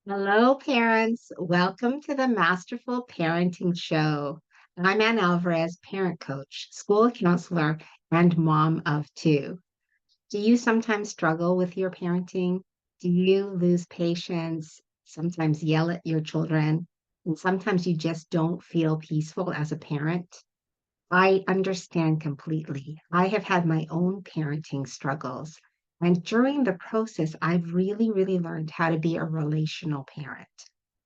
Hello, parents. Welcome to the Masterful Parenting Show. I'm Ann Alvares, parent coach, school counselor, and mom of two. Do you sometimes struggle with your parenting? Do you lose patience, sometimes yell at your children, and sometimes you just don't feel peaceful as a parent? I understand completely. I have had my own parenting struggles. And during the process, I've really learned how to be a relational parent.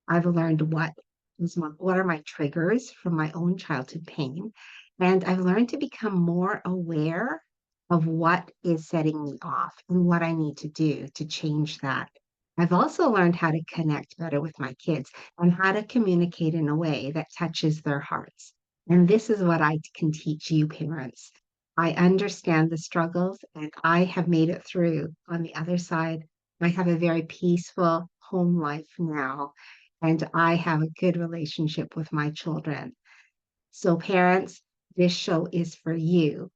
I've learned what are my triggers from my own childhood pain. And I've learned to become more aware of what is setting me off and what I need to do to change that. I've also learned how to connect better with my kids and how to communicate in a way that touches their hearts. And this is what I can teach you, parents. I understand the struggles and I have made it through on the other side. I have a very peaceful home life now, and I have a good relationship with my children. So, parents, this show is for you.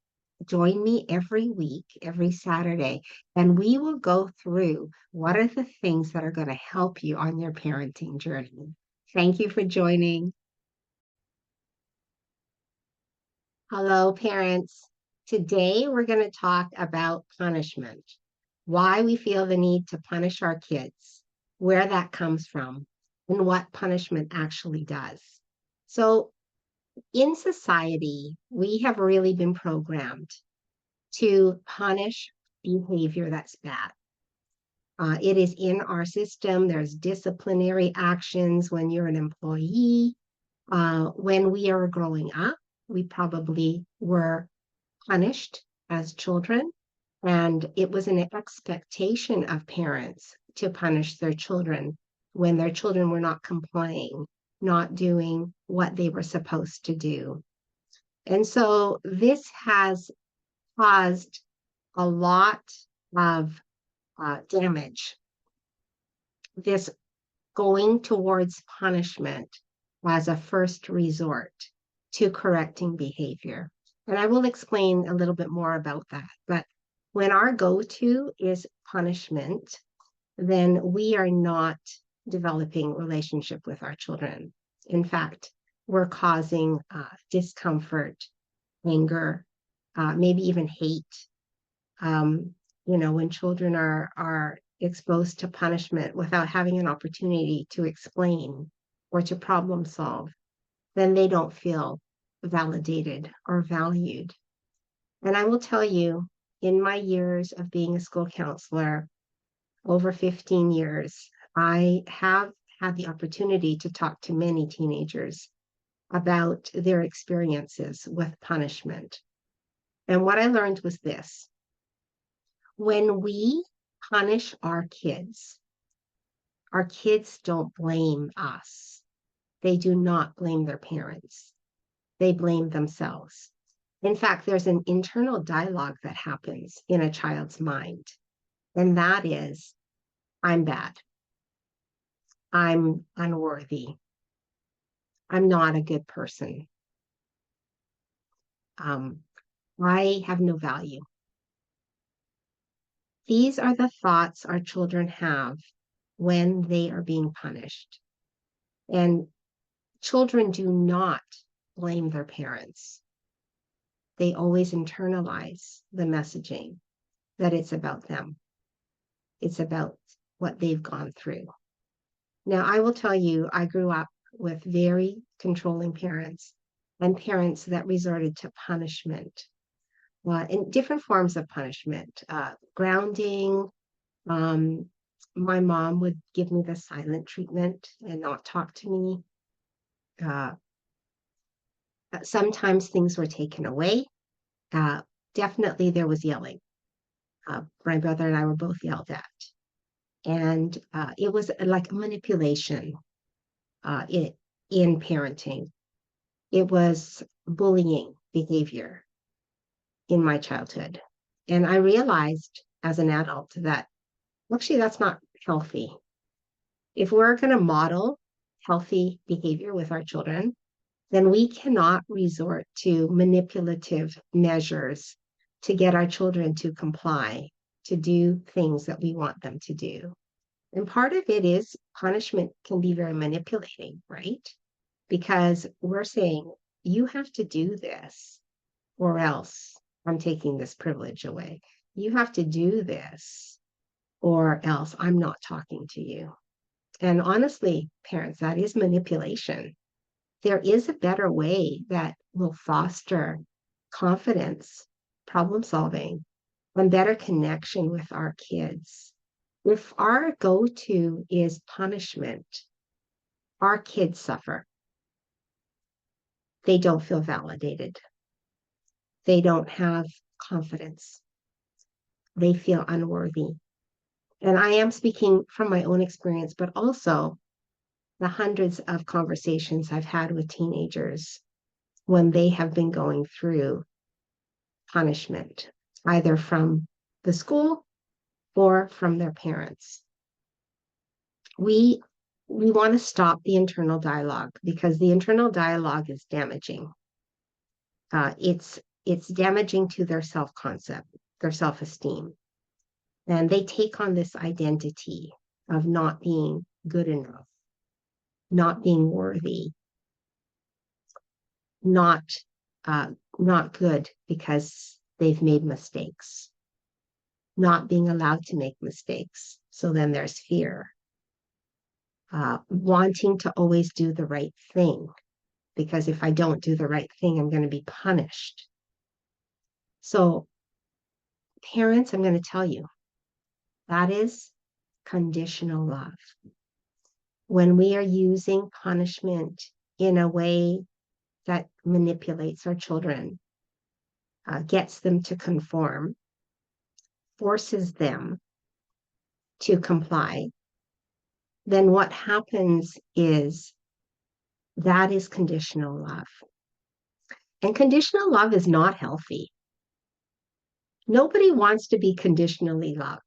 Join me every week, every Saturday, and we will go through what are the things that are going to help you on your parenting journey. Thank you for joining. Hello, parents. Today we're going to talk about punishment, why we feel the need to punish our kids, where that comes from, and what punishment actually does. So, in society, we have really been programmed to punish behavior that's bad. It is in our system. There's disciplinary actions when you're an employee. When we are growing up, we probably were punished as children, and it was an expectation of parents to punish their children when their children were not complying, not doing what they were supposed to do. And so this has caused a lot of damage. This going towards punishment as a first resort to correcting behavior. And I will explain a little bit more about that. But when our go to is punishment, then we are not developing relationship with our children. In fact, we're causing discomfort, anger, maybe even hate. Um, when children are exposed to punishment without having an opportunity to explain or to problem solve, then they don't feel validated or valued. And I will tell you, in my years of being a school counselor, over 15 years, I have had the opportunity to talk to many teenagers about their experiences with punishment. And what I learned was this: when we punish our kids don't blame us. They do not blame their parents. They blame themselves. In fact, there's an internal dialogue that happens in a child's mind, and that is, I'm bad. I'm unworthy. I'm not a good person. Um, I have no value. These are the thoughts our children have when they are being punished. And children do not blame their parents. They always internalize the messaging that it's about them. It's about what they've gone through. Now, I will tell you, I grew up with very controlling parents and parents that resorted to punishment in different forms of punishment, grounding. Um, my mom would give me the silent treatment and not talk to me. Uh, Sometimes things were taken away. Uh, Definitely there was yelling. My brother and I were both yelled at. And it was like manipulation in parenting. It was bullying behavior in my childhood. And I realized as an adult that actually that's not healthy. If we're going to model healthy behavior with our children, then we cannot resort to manipulative measures to get our children to comply, to do things that we want them to do. And part of it is punishment can be very manipulating, right? Because we're saying, you have to do this or else I'm taking this privilege away. You have to do this or else I'm not talking to you. And honestly, parents, that is manipulation. There is a better way that will foster confidence, problem solving, and better connection with our kids. If our go to is punishment, our kids suffer. They don't feel validated. They don't have confidence. They feel unworthy. And I am speaking from my own experience, but also the hundreds of conversations I've had with teenagers when they have been going through punishment, either from the school or from their parents. We want to stop the internal dialogue because the internal dialogue is damaging. It's damaging to their self-concept, their self-esteem. And they take on this identity of not being good enough, not being worthy, not not good because they've made mistakes, not being allowed to make mistakes. So then there's fear, wanting to always do the right thing, because if I don't do the right thing, I'm going to be punished. So, parents, I'm going to tell you, that is conditional love. When we are using punishment in a way that manipulates our children, gets them to conform, forces them to comply, then what happens is that is conditional love. And conditional love is not healthy. Nobody wants to be conditionally loved.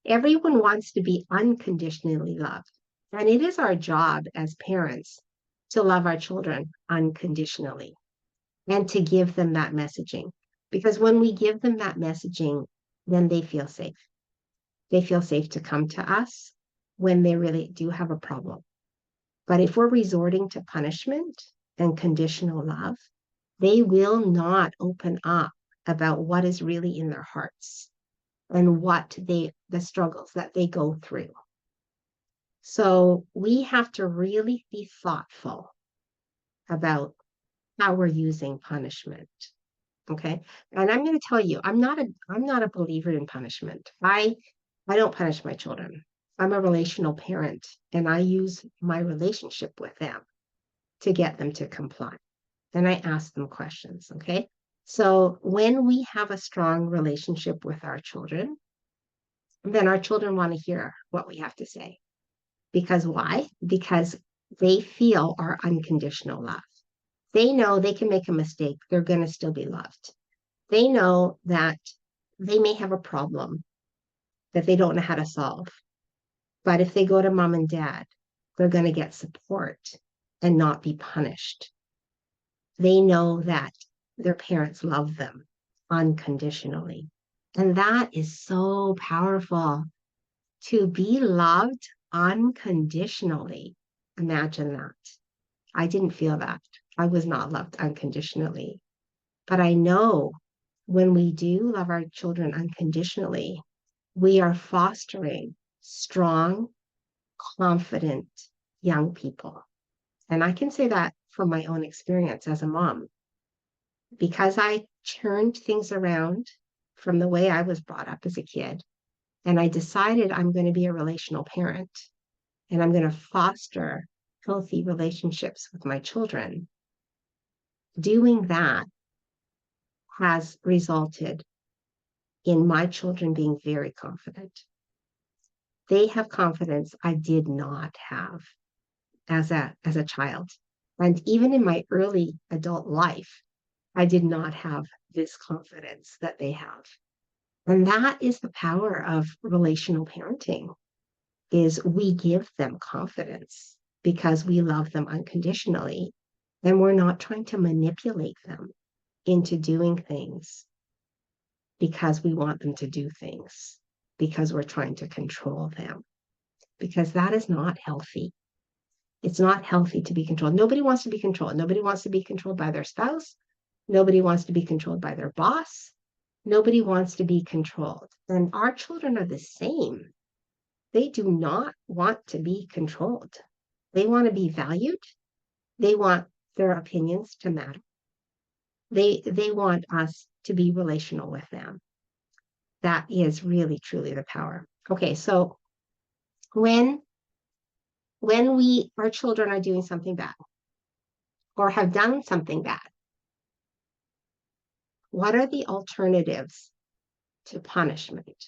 Everyone wants to be unconditionally loved. And it is our job as parents to love our children unconditionally and to give them that messaging. Because when we give them that messaging, then they feel safe. They feel safe to come to us when they really do have a problem. But if we're resorting to punishment and conditional love, they will not open up about what is really in their hearts and the struggles that they go through. So we have to really be thoughtful about how we're using punishment. Okay. And I'm going to tell you, I'm not a believer in punishment. I don't punish my children. I'm a relational parent and I use my relationship with them to get them to comply. And I ask them questions. Okay. So when we have a strong relationship with our children, then our children want to hear what we have to say. Because why? Because they feel our unconditional love. They know they can make a mistake. They're going to still be loved. They know that they may have a problem that they don't know how to solve. But if they go to mom and dad, they're going to get support and not be punished. They know that their parents love them unconditionally. And that is so powerful, to be loved unconditionally. Imagine that. I didn't feel that. I was not loved unconditionally. But I know when we do love our children unconditionally, we are fostering strong, confident young people. And I can say that from my own experience as a mom. Because I turned things around from the way I was brought up as a kid, and I decided I'm going to be a relational parent and I'm going to foster healthy relationships with my children. Doing that has resulted in my children being very confident. They have confidence I did not have as a child. And even in my early adult life, I did not have this confidence that they have. And that is the power of relational parenting, is we give them confidence because we love them unconditionally. And we're not trying to manipulate them into doing things because we want them to do things, because we're trying to control them. because that is not healthy. It's not healthy to be controlled. Nobody wants to be controlled. Nobody wants to be controlled by their spouse. Nobody wants to be controlled by their boss. Nobody wants to be controlled. And our children are the same. They do not want to be controlled. They want to be valued. They want their opinions to matter. They want us to be relational with them. That is really, truly the power. Okay, so when our children are doing something bad or have done something bad, what are the alternatives to punishment?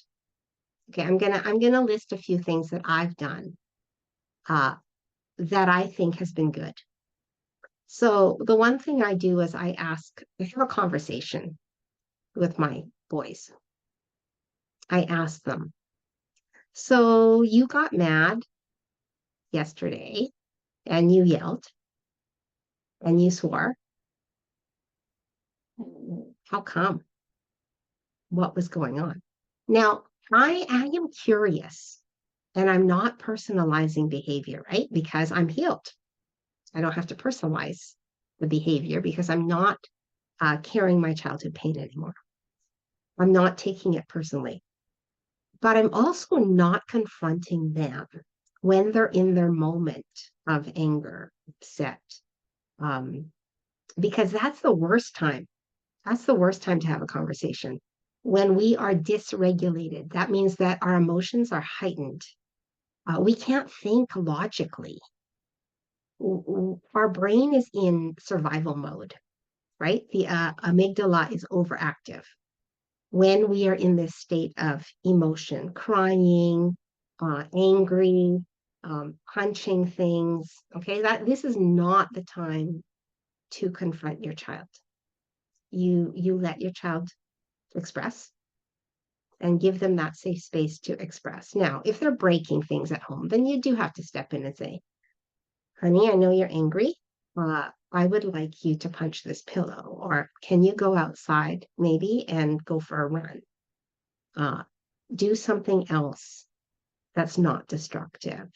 Okay, I'm gonna list a few things that I've done that I think has been good. So the one thing I do is I have a conversation with my boys. I ask them, so you got mad yesterday and you yelled and you swore. How come? What was going on? Now, I am curious and I'm not personalizing behavior, right? Because I'm healed. I don't have to personalize the behavior because I'm not carrying my childhood pain anymore. I'm not taking it personally. But I'm also not confronting them when they're in their moment of anger, upset, because that's the worst time. That's the worst time to have a conversation. When we are dysregulated, that means that our emotions are heightened. We can't think logically. Our brain is in survival mode, right? The amygdala is overactive when we are in this state of emotion, crying, angry, punching things. Okay, this is not the time to confront your child. You let your child express and give them that safe space to express. Now, if they're breaking things at home, then you do have to step in and say, honey, I know you're angry. I would like you to punch this pillow, or can you go outside maybe and go for a run? Do something else that's not destructive.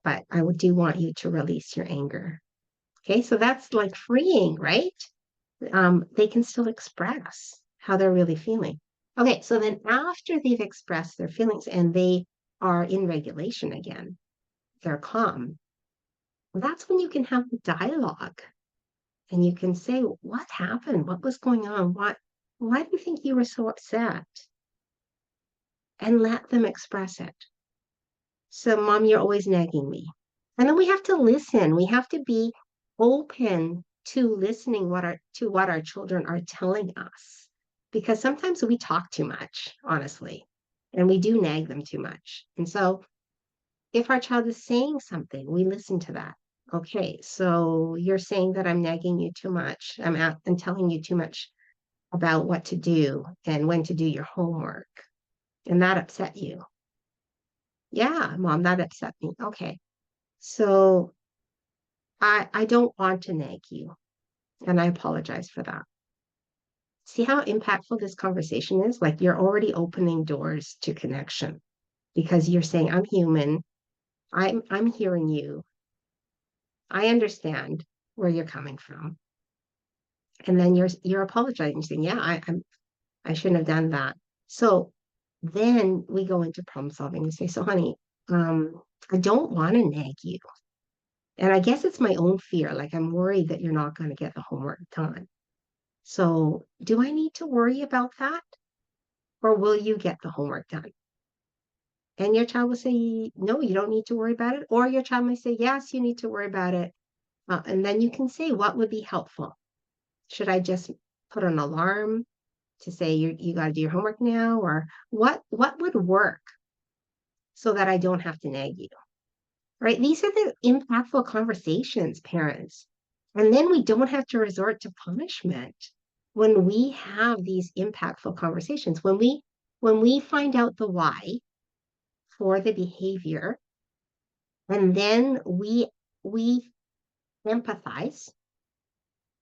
But I do want you to release your anger. Okay, so that's like freeing, right? They can still express how they're really feeling. Okay, so then after they've expressed their feelings and they are in regulation again, they're calm, that's when you can have the dialogue and you can say, what happened? What was going on? Why do you think you were so upset? And let them express it. So, Mom, you're always nagging me. And then we have to listen. We have to be open to listening to what our children are telling us. Because sometimes we talk too much, honestly, and we do nag them too much. And so if our child is saying something, we listen to that. Okay, so you're saying that I'm nagging you too much. I'm telling you too much about what to do and when to do your homework. And that upset you. Yeah, Mom, that upset me. Okay. So I don't want to nag you. And I apologize for that. See how impactful this conversation is? Like you're already opening doors to connection because you're saying, I'm human. I'm hearing you. I understand where you're coming from. And then you're apologizing, saying, yeah, I shouldn't have done that. So then we go into problem solving. We say, so honey, I don't want to nag you. And I guess it's my own fear. Like I'm worried that you're not going to get the homework done. So do I need to worry about that? Or will you get the homework done? And your child will say, no, you don't need to worry about it. Or your child may say, yes, you need to worry about it. And then you can say, what would be helpful? Should I just put an alarm to say you got to do your homework now? Or what would work so that I don't have to nag you? Right? These are the impactful conversations, parents. And then we don't have to resort to punishment when we have these impactful conversations. When we find out the why for the behavior, and then we empathize,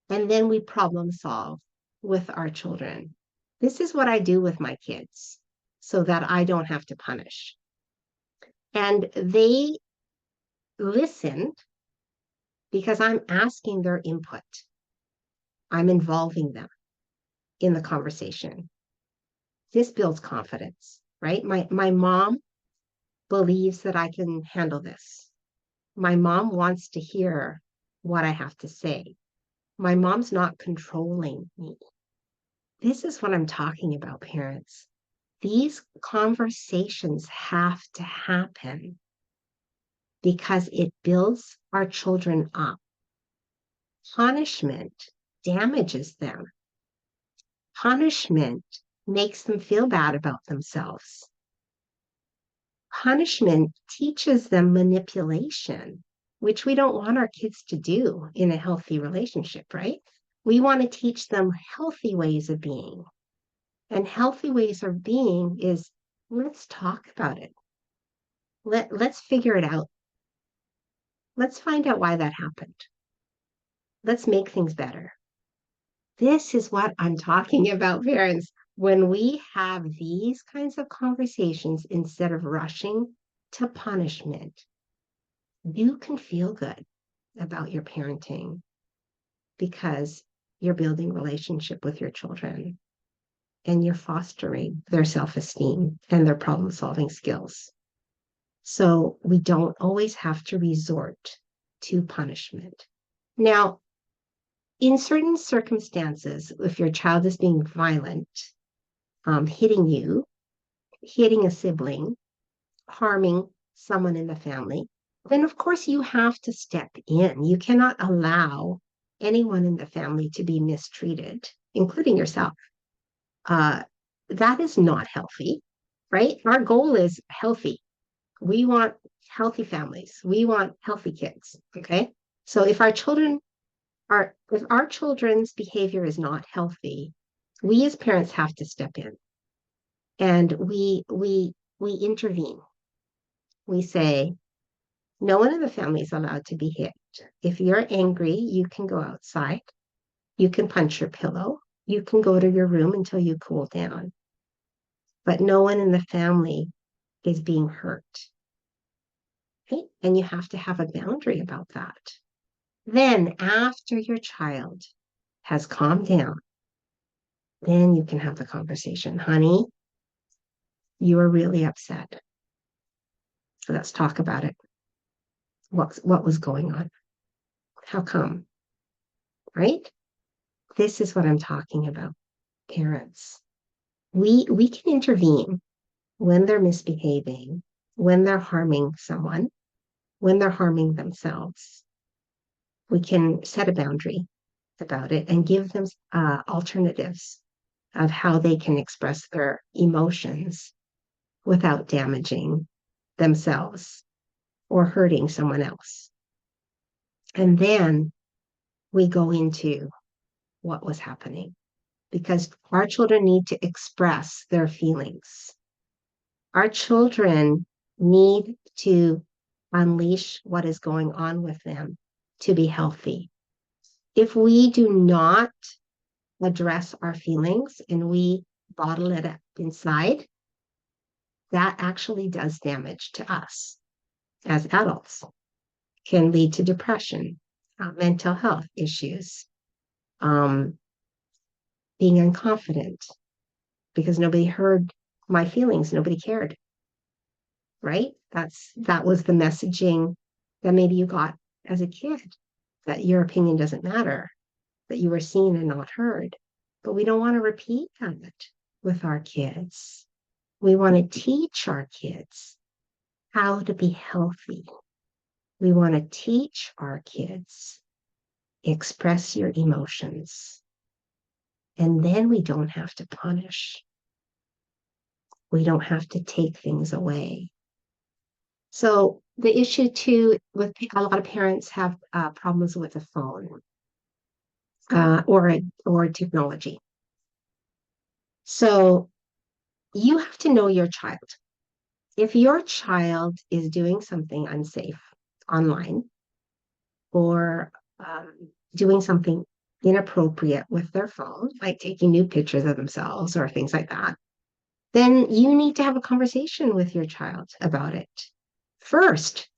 and then we problem solve with our children. This is what I do with my kids so that I don't have to punish. And they listened because I'm asking their input. I'm involving them in the conversation. This builds confidence, right? My mom believes that I can handle this. My mom wants to hear what I have to say. My mom's not controlling me. This is what I'm talking about, parents. These conversations have to happen because it builds our children up. Punishment damages them. Punishment makes them feel bad about themselves. Punishment teaches them manipulation, which we don't want our kids to do in a healthy relationship, right? We want to teach them healthy ways of being. And healthy ways of being is let's talk about it. Let's figure it out. Let's find out why that happened. Let's make things better. This is what I'm talking about, parents. When we have these kinds of conversations instead of rushing to punishment, you can feel good about your parenting because you're building relationship with your children and you're fostering their self-esteem and their problem-solving skills. So we don't always have to resort to punishment. Now, in certain circumstances, if your child is being violent, hitting you, hitting a sibling, harming someone in the family, then of course you have to step in. You cannot allow anyone in the family to be mistreated, including yourself. That is not healthy, right? Our goal is healthy. We want healthy families. We want healthy kids. Okay. So if if our children's behavior is not healthy, we as parents have to step in and we intervene. We say, no one in the family is allowed to be hit. If you're angry, you can go outside. You can punch your pillow. You can go to your room until you cool down. But no one in the family is being hurt. Okay? And you have to have a boundary about that. Then, after your child has calmed down, then you can have the conversation. Honey, you are really upset. So let's talk about it. What was going on? How come? Right? This is what I'm talking about, parents. We can intervene when they're misbehaving, when they're harming someone, when they're harming themselves. We can set a boundary about it and give them alternatives of how they can express their emotions without damaging themselves or hurting someone else. And then we go into what was happening because our children need to express their feelings. Our children need to unleash what is going on with them to be healthy. If we do not address our feelings and we bottle it up inside, that actually does damage to us as adults, can lead to depression, mental health issues, being unconfident because nobody heard my feelings, nobody cared, right? That was the messaging that maybe you got as a kid, that your opinion doesn't matter, that you were seen and not heard. But we don't want to repeat that with our kids. We want to teach our kids how to be healthy. We want to teach our kids, express your emotions. And then we don't have to punish. We don't have to take things away. So the issue too, with a lot of parents have problems with the phone or technology. So you have to know your child. If your child is doing something unsafe online or doing something inappropriate with their phone, like taking nude pictures of themselves or things like that, then you need to have a conversation with your child about it. first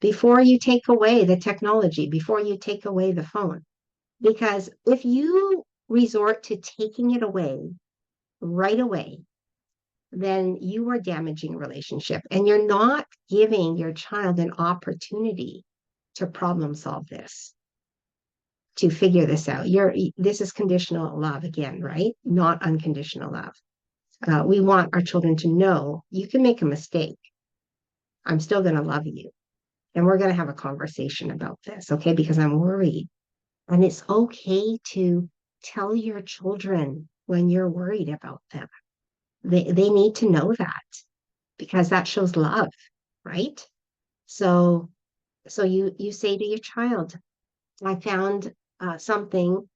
before you take away the technology, before you take away the phone. Because if you resort to taking it away right away, then you are damaging a relationship and you're not giving your child an opportunity to problem solve this, to figure this out. This is conditional love again, right? Not unconditional love. We want our children to know you can make a mistake. I'm still going to love you. And we're going to have a conversation about this, okay? Because I'm worried. And it's okay to tell your children when you're worried about them. They need to know that because that shows love, right? So you say to your child, I found something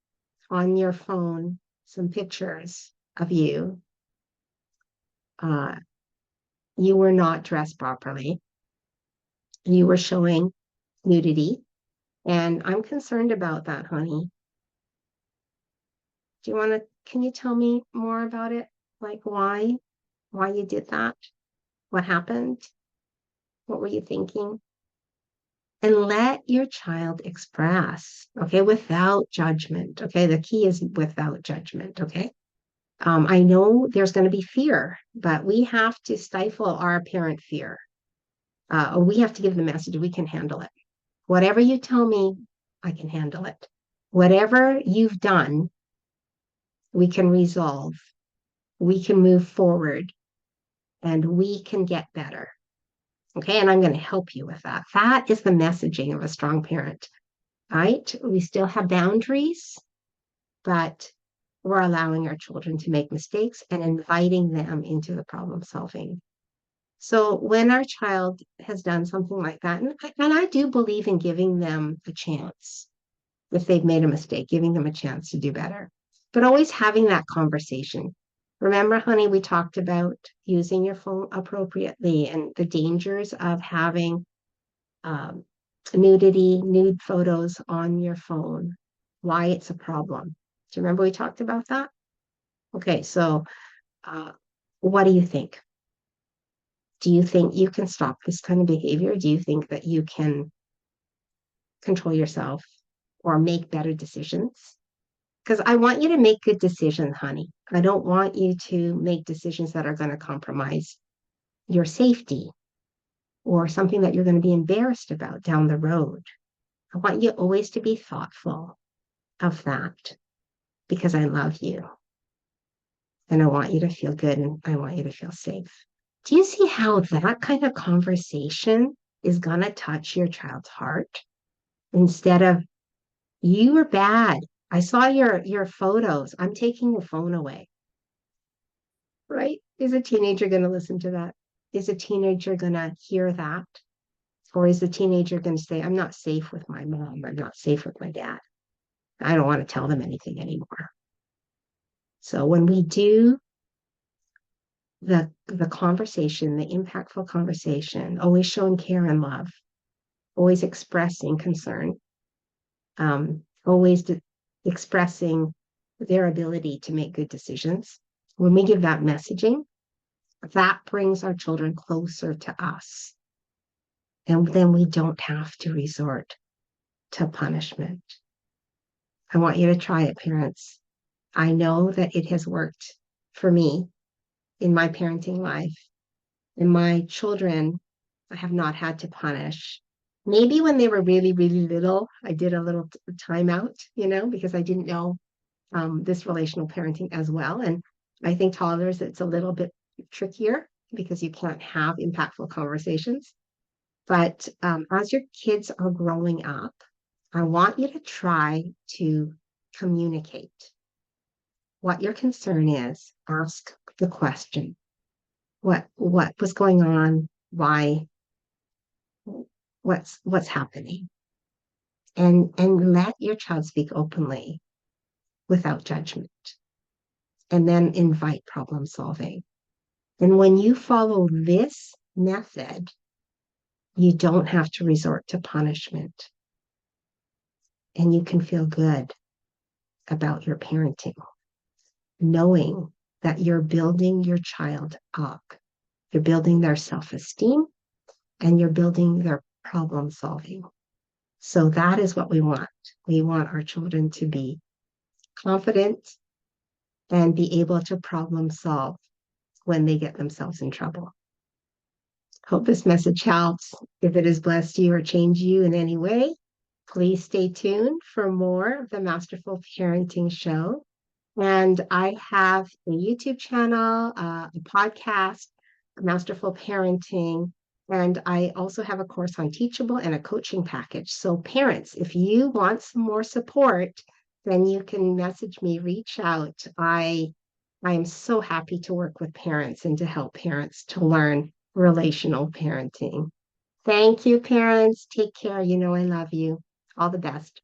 on your phone, some pictures of you. You were not dressed properly. You were showing nudity. And I'm concerned about that, honey. Can you tell me more about it? Like why you did that? What happened? What were you thinking? And let your child express, okay, without judgment. Okay, the key is without judgment. Okay. I know there's going to be fear, but we have to stifle our apparent fear. Or we have to give the message we can handle it. Whatever you tell me, I can handle it. Whatever you've done, we can resolve, we can move forward, and we can get better. Okay. And I'm going to help you with that. That is the messaging of a strong parent, right? We still have boundaries, but we're allowing our children to make mistakes and inviting them into the problem solving. So when our child has done something like that, and I do believe in giving them a chance if they've made a mistake, giving them a chance to do better, but always having that conversation. Remember, honey, we talked about using your phone appropriately and the dangers of having nude photos on your phone, why it's a problem. Do you remember we talked about that? Okay, so what do you think? Do you think you can stop this kind of behavior? Do you think that you can control yourself or make better decisions? Because I want you to make good decisions, honey. I don't want you to make decisions that are going to compromise your safety or something that you're going to be embarrassed about down the road. I want you always to be thoughtful of that because I love you and I want you to feel good and I want you to feel safe. Do you see how that kind of conversation is going to touch your child's heart instead of you were bad. I saw your photos. I'm taking your phone away. Right? Is a teenager going to listen to that? Is a teenager going to hear that? Or is the teenager going to say, I'm not safe with my mom. I'm not safe with my dad. I don't want to tell them anything anymore. So when we do the conversation, the impactful conversation, always showing care and love, always expressing concern, always expressing their ability to make good decisions. When we give that messaging, that brings our children closer to us. And then we don't have to resort to punishment. I want you to try it, parents. I know that it has worked for me in my parenting life. And my children, I have not had to punish. Maybe when they were really, really little, I did a little timeout, because I didn't know this relational parenting as well. And I think toddlers, it's a little bit trickier because you can't have impactful conversations. But as your kids are growing up, I want you to try to communicate what your concern is. Ask the question. What was going on? Why? What's happening? And let your child speak openly without judgment. And then invite problem solving. And when you follow this method, you don't have to resort to punishment. And you can feel good about your parenting, knowing that you're building your child up. You're building their self-esteem. and you're building their problem solving. So that is what we want. We want our children to be confident and be able to problem solve when they get themselves in trouble. Hope this message helps. If it has blessed you or changed you in any way, please stay tuned for more of the Masterful Parenting Show. And I have a YouTube channel, a podcast, Masterful Parenting, and I also have a course on Teachable and a coaching package. So parents, if you want some more support, then you can message me, reach out. I am so happy to work with parents and to help parents to learn relational parenting. Thank you, parents. Take care. You know I love you. All the best.